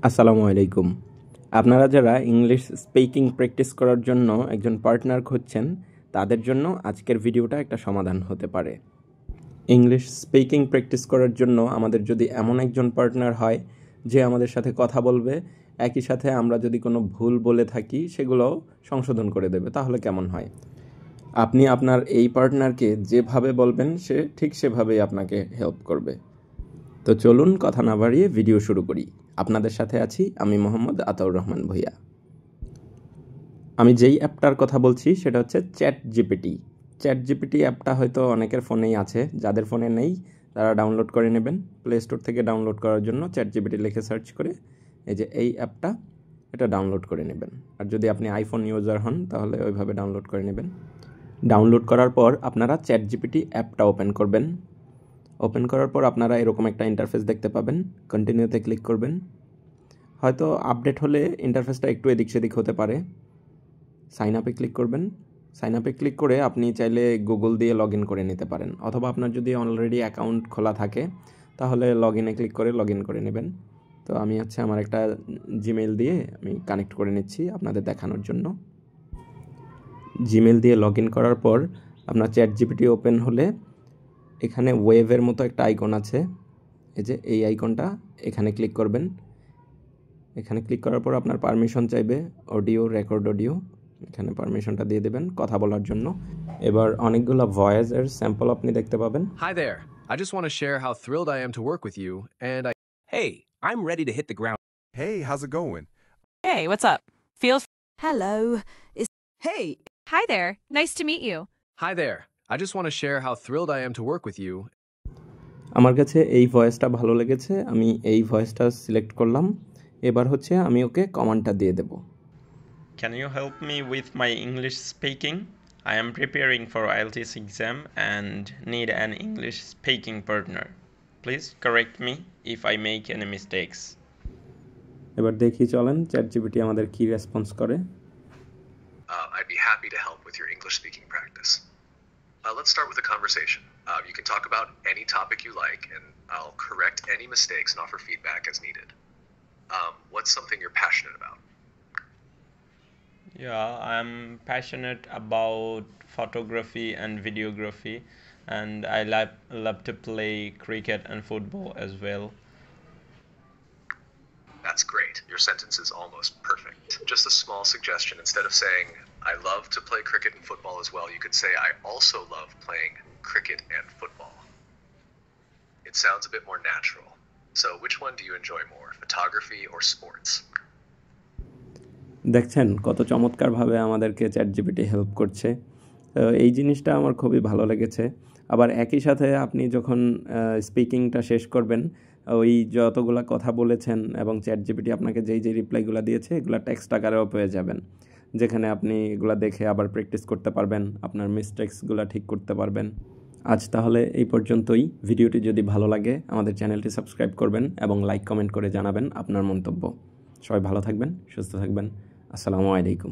আসসালামু আলাইকুম। আপনারা যারা ইংলিশ স্পিকিং প্র্যাকটিস করার জন্য একজন পার্টনার খুঁজছেন, তাদের জন্য আজকের ভিডিওটা একটা সমাধান হতে পারে। ইংলিশ স্পিকিং প্র্যাকটিস করার জন্য আমাদের যদি এমন একজন পার্টনার হয় যে আমাদের সাথে কথা বলবে, একই সাথে আমরা যদি কোনো ভুল বলে থাকি সেগুলোও সংশোধন করে দেবে, তাহলে কেমন হয়? আপনি আপনার এই পার্টনারকে যেভাবে বলবেন সে ঠিক সেভাবেই আপনাকে হেল্প করবে। তো চলুন কথা না বাড়িয়ে ভিডিও শুরু করি। আপনাদের সাথে আছি আমি মোহাম্মদ আতাউর রহমান ভূঁইয়া। আমি যেই অ্যাপটার কথা বলছি সেটা হচ্ছে চ্যাট জিপিটি। চ্যাট জিপিটি অ্যাপটা হয়তো অনেকের ফোনেই আছে, যাদের ফোনে নেই তারা ডাউনলোড করে নেবেন। প্লে স্টোর থেকে ডাউনলোড করার জন্য চ্যাট জিপিটি লিখে সার্চ করে এই অ্যাপটা এটা ডাউনলোড করে নেবেন। আর যদি আপনি আইফোন ইউজার হন তাহলে ওইভাবে ডাউনলোড করে নেবেন। ডাউনলোড করার পর আপনারা চ্যাট জিপিটি অ্যাপটা ওপেন করবেন। ওপেন করার পর আপনারা এরকম একটা ইন্টারফেস দেখতে পাবেন। কন্টিনিউতে ক্লিক করবেন। হয়তো আপডেট হলে ইন্টারফেসটা একটু এদিক সেদিক হতে পারে। সাইন আপে ক্লিক করবেন। সাইন আপে ক্লিক করে আপনি চাইলে গুগল দিয়ে লগ ইন করে নিতে পারেন, অথবা আপনার যদি অলরেডি অ্যাকাউন্ট খোলা থাকে তাহলে লগ ইনে ক্লিক করে লগ ইন করে নেবেন। তো আমি আমার একটা জিমেইল দিয়ে আমি কানেক্ট করে নিচ্ছি আপনাদের দেখানোর জন্য। জিমেইল দিয়ে লগ ইন করার পর আপনার চ্যাট জিপিটি ওপেন হলে এখানে ওয়েভের মতো একটা আইকন আছে, এই আইকনটা এখানে ক্লিক করবেন। এখানে ক্লিক করার পর আপনার পারমিশন চাইবে, অডিও, রেকর্ড অডিও, এখানে পারমিশনটা দিয়ে দেবেন কথা বলার জন্য। এবার অনেকগুলো ভয়েসের স্যাম্পল আপনি দেখতে পাবেন। Hi there. I just want to share how thrilled I am to work with you, and Hey, I'm ready to hit the ground. Hey, how's it going? Hey, what's up? Feels. Hello. Hey. Hi there. Nice to meet you. Hi there. I just want to share how thrilled I am to work with you. আমার কাছে এই ভয়েসটা ভালো লেগেছে, আমি এই ভয়েসটা select করলাম। এবার আমি ওকে কমান্ডটা দিয়ে দেব। Can you help me with my English speaking? I am preparing for IELTS exam and need an English speaking partner. Please correct me if I make any mistakes. এবার দেখি চলেন চ্যাট জিপিটি আমাদের কি response করে। I'd be happy to help with your English speaking practice. Let's start with a conversation. You can talk about any topic you like, and I'll correct any mistakes and offer feedback as needed. What's something you're passionate about? Yeah, I'm passionate about photography and videography, and I love to play cricket and football as well. That's great. Your sentence is almost perfect. Just a small suggestion. Instead of saying, I love to play cricket and football as well, you could say, I also love playing cricket and football. It sounds a bit more natural. So which one do you enjoy more, photography or sports? দেখছেন কত চমৎকারভাবে আমাদেরকে chat GPT help করছে। এই জিনিসটা আমার খুবই ভালো লেগেছে। আবার একই সাথে আপনি যখন স্পিকিংটা শেষ করবেন, ওই যতগুলো কথা বলেছেন এবং চ্যাট জিপিটি আপনাকে যেই রিপ্লাইগুলো দিয়েছে এগুলো টেক্সট আকারেও পেয়ে যাবেন, যেখানে আপনি এগুলো দেখে আবার প্র্যাকটিস করতে পারবেন, আপনার মিস্টেক্সগুলো ঠিক করতে পারবেন। আজ তাহলে এই পর্যন্তই। ভিডিওটি যদি ভালো লাগে আমাদের চ্যানেলটি সাবস্ক্রাইব করবেন এবং লাইক কমেন্ট করে জানাবেন আপনার মন্তব্য। সবাই ভালো থাকবেন, সুস্থ থাকবেন। আসসালামু আলাইকুম।